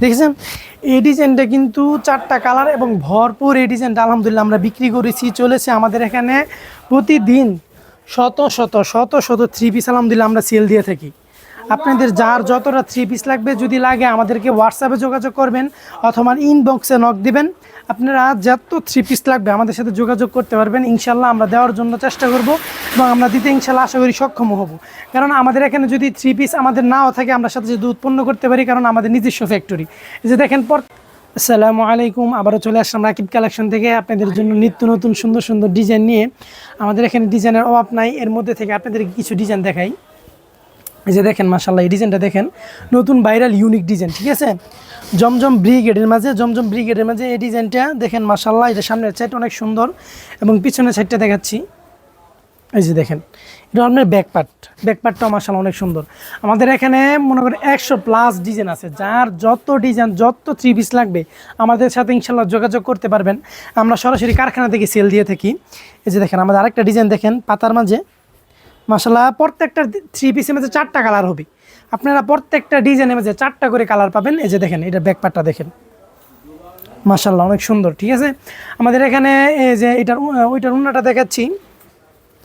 দেখেছেন এই ডিজাইনটা কিন্তু 4টা কালার এবং ভরপুর। এই ডিজাইনটা আলহামদুলিল্লাহ আমরা বিক্রি করেছি, চলেছে আমাদের এখানে প্রতিদিন শত শত শত শত থ্রি পিস আলহামদুলিল্লাহ আমরা সেল দিয়ে থাকি। আপনাদের যার যতটা থ্রি পিস লাগবে, যদি লাগে আমাদেরকে হোয়াটসঅ্যাপে যোগাযোগ করবেন অথবা ইনবক্সে নক দিবেন। আপনারা যত থ্রি পিস লাগবে আমাদের সাথে যোগাযোগ করতে পারবেন, ইনশাল্লাহ আমরা দেওয়ার জন্য চেষ্টা করব এবং আমরা দিতে ইনশাল্লাহ আশা করি সক্ষম হব। কারণ আমাদের এখানে যদি থ্রি পিস আমাদের নাও থাকে, আমরা সাথে সাথে উৎপন্ন করতে পারি, কারণ আমাদের নিজস্ব ফ্যাক্টরি। এই যে দেখেন আসসালামু আলাইকুম, আবারও চলে আসলাম রাকিব কালেকশন থেকে আপনাদের জন্য নিত্য নতুন সুন্দর সুন্দর ডিজাইন নিয়ে। আমাদের এখানে ডিজাইনের অভাব নাই, এর মধ্যে থেকে আপনাদের কিছু ডিজাইন দেখাই। এই যে দেখেন মাশাআল্লাহ, এই ডিজাইনটা দেখেন, নতুন ভাইরাল ইউনিক ডিজাইন, ঠিক আছে। জমজম ব্রিগেডের মাঝে এই ডিজাইনটা দেখেন মাশাআল্লাহ। এটা সামনের সাইড অনেক সুন্দর এবং পিছনের সাইডটা দেখাচ্ছি। এই যে দেখেন, এটা আপনার ব্যাকপার্টটাও মাশাআল্লাহ অনেক সুন্দর। আমাদের এখানে মনে করেন 100+ ডিজাইন আছে। যার যত ডিজাইন, যত থ্রি পিস লাগবে আমাদের সাথে ইনশাআল্লাহ যোগাযোগ করতে পারবেন। আমরা সরাসরি কারখানা থেকে সেল দিয়ে থাকি। এই যে দেখেন আমাদের আরেকটা ডিজাইন দেখেন পাতার মাঝে, মাশাআল্লাহ প্রত্যেকটা থ্রি পিসের মাঝে 4টা কালার হবে। আপনারা প্রত্যেকটা ডিজাইনের মাঝে 4টা করে কালার পাবেন। এই যে দেখেন, এটা ব্যাকপার্টটা দেখেন মাশাআল্লাহ অনেক সুন্দর, ঠিক আছে। আমাদের এখানে এই যে ওইটার উন্নাটা দেখাচ্ছি।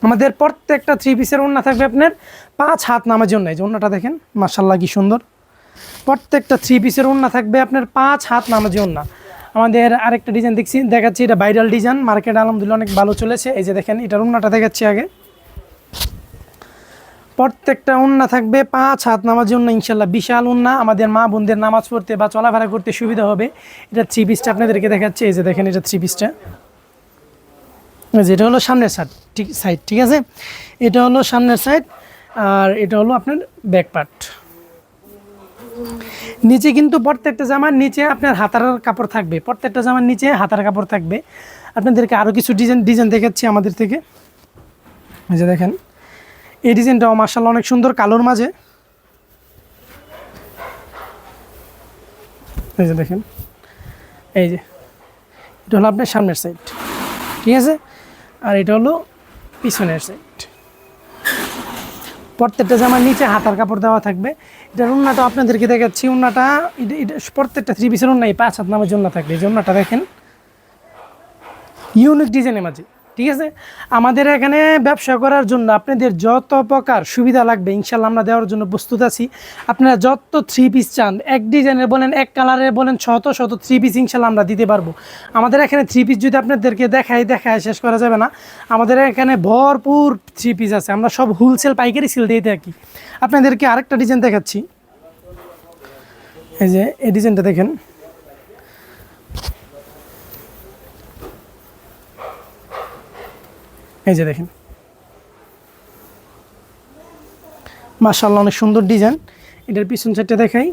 আমাদের প্রত্যেকটা থ্রি পিসের উন্না থাকবে আপনার 5 হাত নামার জন্য। এই যে উন্নাটা দেখেন মাশাআল্লাহ কি সুন্দর। প্রত্যেকটা থ্রি পিসের উন্না থাকবে আপনার 5 হাত নামার জন্য। আমাদের আরেকটা ডিজাইন দেখাচ্ছি, এটা ভাইরাল ডিজাইন, মার্কেট আলহামদুলিল্লাহ অনেক ভালো চলেছে। এই যে দেখেন, এটার উন্নাটা দেখাচ্ছি আগে। প্রত্যেকটা উন্না থাকবে 5 হাত নামার জন্য ইনশাল্লাহ, বিশাল উন্না। আমাদের মা বোনদের নামাজ পড়তে বা চলাফেরা করতে সুবিধা হবে। এটা থ্রি পিসটা আপনাদেরকে দেখাচ্ছি। এই যে দেখেন, এটা থ্রি পিসটা, যেটা হলো সামনের সাইড, ঠিক আছে। এটা হলো সামনের সাইড আর এটা হলো আপনার ব্যাক পার্ট। নিচে কিন্তু প্রত্যেকটা জামার নিচে আপনার হাতার কাপড় থাকবে, প্রত্যেকটা জামার নিচে হাতার কাপড় থাকবে। আপনাদেরকে আরও কিছু ডিজাইন দেখাচ্ছি আমাদের থেকে। এই যে দেখেন, এই ডিজাইনটাও মাশাআল্লাহ অনেক সুন্দর, কালোর মাঝে। এই যে দেখেন, এই যে এটা হলো আপনার সামনের সাইড, ঠিক আছে, আর এটা হলো পিছনের সাইড। প্রত্যেকটা জামার নিচে হাতার কাপড় দেওয়া থাকবে। এটার উন্নাটা আপনাদেরকে দেখাচ্ছি। উন্নাটা এটা প্রত্যেকটা থ্রি পিসের উন্নাই 5 হাত নামের জন্য থাকবে। এই যে উন্নাটা দেখেন, ইউনিক ডিজাইনের মাঝে, ঠিক আছে। আমাদের এখানে ব্যবসা করার জন্য আপনাদের যত প্রকার সুবিধা লাগবে ইনশাল্লাহ আমরা দেওয়ার জন্য প্রস্তুত আছি। আপনারা যত থ্রি পিস চান, এক ডিজাইনের বলেন, এক কালারের বলেন, শত শত থ্রি পিস ইনশাল্লাহ আমরা দিতে পারবো। আমাদের এখানে থ্রি পিস যদি আপনাদেরকে দেখায় শেষ করা যাবে না। আমাদের এখানে ভরপুর থ্রি পিস আছে, আমরা সব হোলসেল পাইকারি সেল দিয়ে থাকি। আপনাদেরকে আরেকটা ডিজাইন দেখাচ্ছি। এই যে এই ডিজাইনটা দেখেন, এই যে দেখেন মাশাআল্লাহ অনেক সুন্দর ডিজাইন। এটার পিছন সাইডটা দেখাই।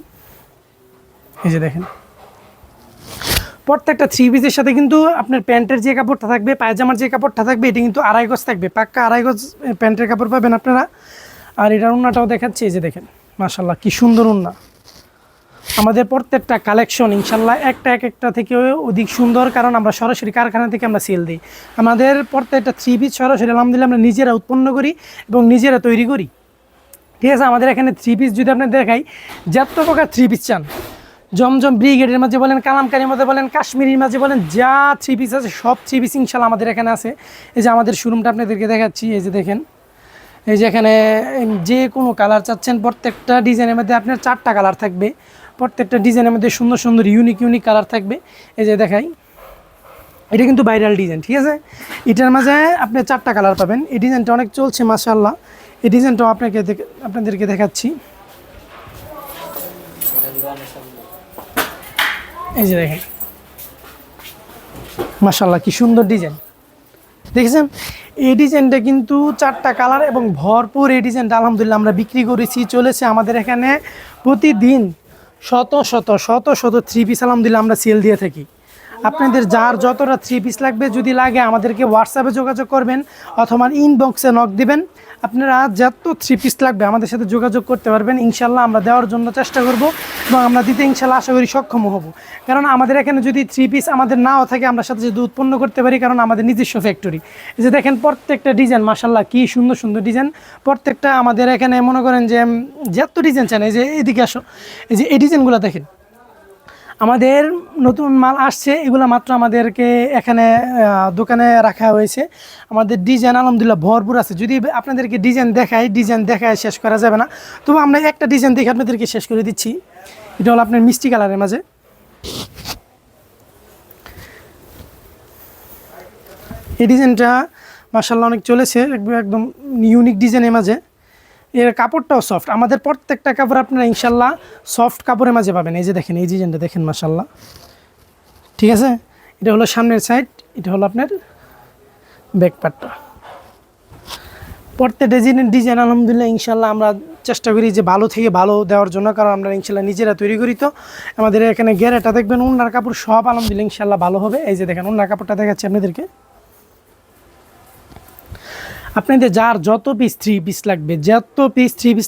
এই যে দেখেন, প্রত্যেকটা থ্রি পিসের সাথে কিন্তু আপনার প্যান্টের যে কাপড়টা থাকবে, পায়জামার যে কাপড়টা থাকবে, এটা কিন্তু 2.5 গজ থাকবে, পাক্কা 2.5 গজ প্যান্টের কাপড় পাবেন আপনারা। আর এটার উন্নাটাও দেখাচ্ছি। এই যে দেখেন মাশাআল্লাহ কি সুন্দর উন্না। আমাদের প্রত্যেকটা কালেকশন ইনশাল্লাহ একটা থেকে অধিক সুন্দর, কারণ আমরা সরাসরি কারখানা থেকে আমরা সেল দিই। আমাদের প্রত্যেকটা থ্রি পিস সরাসরি আলহামদুলিল্লাহ আমরা নিজেরা উৎপন্ন করি এবং নিজেরা তৈরি করি, ঠিক আছে। আমাদের এখানে থ্রি পিস যদি আপনার দেখাই, যত প্রকার থ্রি পিস চান, জমজম ব্রিগেডের মাঝে বলেন, কালামকারীর মধ্যে বলেন, কাশ্মীরির মাঝে বলেন, যা থ্রি পিস আছে সব থ্রি পিস ইনশাল্লাহ আমাদের এখানে আছে। এই যে আমাদের শোরুমটা আপনাদেরকে দেখাচ্ছি। এই যে দেখেন, এই যে এখানে যে কোনো কালার চাচ্ছেন, প্রত্যেকটা ডিজাইনের মধ্যে আপনার 4টা কালার থাকবে। প্রত্যেকটা ডিজাইনের মধ্যে সুন্দর সুন্দর ইউনিক কালার থাকবে। এই যে দেখাই, এটা কিন্তু ভাইরাল ডিজাইন, ঠিক আছে। এটার মাঝে আপনি 4টা কালার পাবেন। এই ডিজাইনটা অনেক চলছে মাশাআল্লাহ। এই ডিজাইনটাও আপনাদেরকে দেখাচ্ছি। এই যে দেখেন মাশাআল্লাহ কি সুন্দর ডিজাইন, দেখেছেন। এই ডিজাইনটা কিন্তু 4টা কালার এবং ভরপুর। এই ডিজাইনটা আলহামদুলিল্লাহ আমরা বিক্রি করেছি, চলেছে আমাদের এখানে প্রতিদিন শত শত শত শত থ্রি পিস আলহামদুলিল্লাহ আমরা সেল দিয়ে থাকি। আপনাদের যার যতটা থ্রি পিস লাগবে, যদি লাগে আমাদেরকে হোয়াটসঅ্যাপে যোগাযোগ করবেন অথবা ইনবক্সে নক দিবেন। আপনারা যত থ্রি পিস লাগবে আমাদের সাথে যোগাযোগ করতে পারবেন, ইনশাল্লাহ আমরা দেওয়ার জন্য চেষ্টা করব এবং আমরা দিতে ইনশাল্লাহ আশা করি সক্ষম হব। কারণ আমাদের এখানে যদি থ্রি পিস আমাদের নাও থাকে, আমরা সাথে সাথে উৎপন্ন করতে পারি, কারণ আমাদের নিজস্ব ফ্যাক্টরি। এই যে দেখেন প্রত্যেকটা ডিজাইন মাশাআল্লাহ কি সুন্দর সুন্দর ডিজাইন। প্রত্যেকটা আমাদের এখানে মনে করেন যে যত ডিজাইন চান, এই যে এদিকে আসো, এই যে এই ডিজাইনগুলো দেখেন আমাদের নতুন মাল আসছে, এগুলো মাত্র আমাদেরকে এখানে দোকানে রাখা হয়েছে। আমাদের ডিজাইন আলহামদুলিল্লাহ ভরপুর আছে। যদি আপনাদেরকে ডিজাইন দেখায় শেষ করা যাবে না। তবু আমরা একটা ডিজাইন দেখে আপনাদেরকে শেষ করে দিচ্ছি। এটা হলো আপনার মিষ্টি কালারের মাঝে। এই ডিজাইনটা মাশাআল্লাহ অনেক চলেছে, একদম ইউনিক ডিজাইনের মাঝে। এর কাপড়টাও সফট, আমাদের প্রত্যেকটা কাপড় আপনারা ইনশাল্লাহ সফট কাপড়ের মাঝে পাবেন। এই যে দেখেন, এই ডিজাইনটা দেখেন মাশাআল্লাহ, ঠিক আছে। এটা হলো সামনের সাইড, এটা হলো আপনার ব্যাক পার্টটা। প্রত্যেকটা ডিজাইন আলহামদুলিল্লাহ ইনশাল্লাহ আমরা চেষ্টা করি যে ভালো থেকে ভালো দেওয়ার জন্য, কারণ আমরা ইনশাল্লাহ নিজেরা তৈরি করি। তো আমাদের এখানে গ্যারেটা দেখবেন, ওনার কাপড় সব আলহামদুলিল্লাহ ইনশাল্লাহ ভালো হবে। এই যে দেখেন ওনার কাপড়টা দেখাচ্ছি আপনাদেরকে। আপনাদের যার যত পিস থ্রি পিস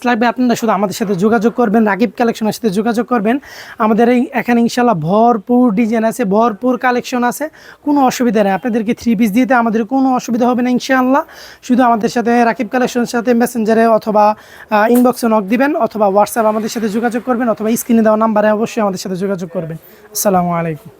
লাগবে আপনারা শুধু আমাদের সাথে যোগাযোগ করবেন, রাকিব কালেকশনের সাথে যোগাযোগ করবেন। আমাদের এখানে ইনশাল্লাহ ভরপুর ডিজাইন আছে, ভরপুর কালেকশন আছে, কোনো অসুবিধা নেই। আপনাদেরকে থ্রি পিস দিতে আমাদের কোনো অসুবিধা হবে না ইনশাআল্লাহ। শুধু আমাদের সাথে রাকিব কালেকশনের সাথে মেসেঞ্জারে অথবা ইনবক্সে নক দিবেন, অথবা হোয়াটসঅ্যাপ আমাদের সাথে যোগাযোগ করবেন, অথবা স্ক্রিনে দেওয়া নাম্বারে অবশ্যই আমাদের সাথে যোগাযোগ করবেন। আসসালামু আলাইকুম।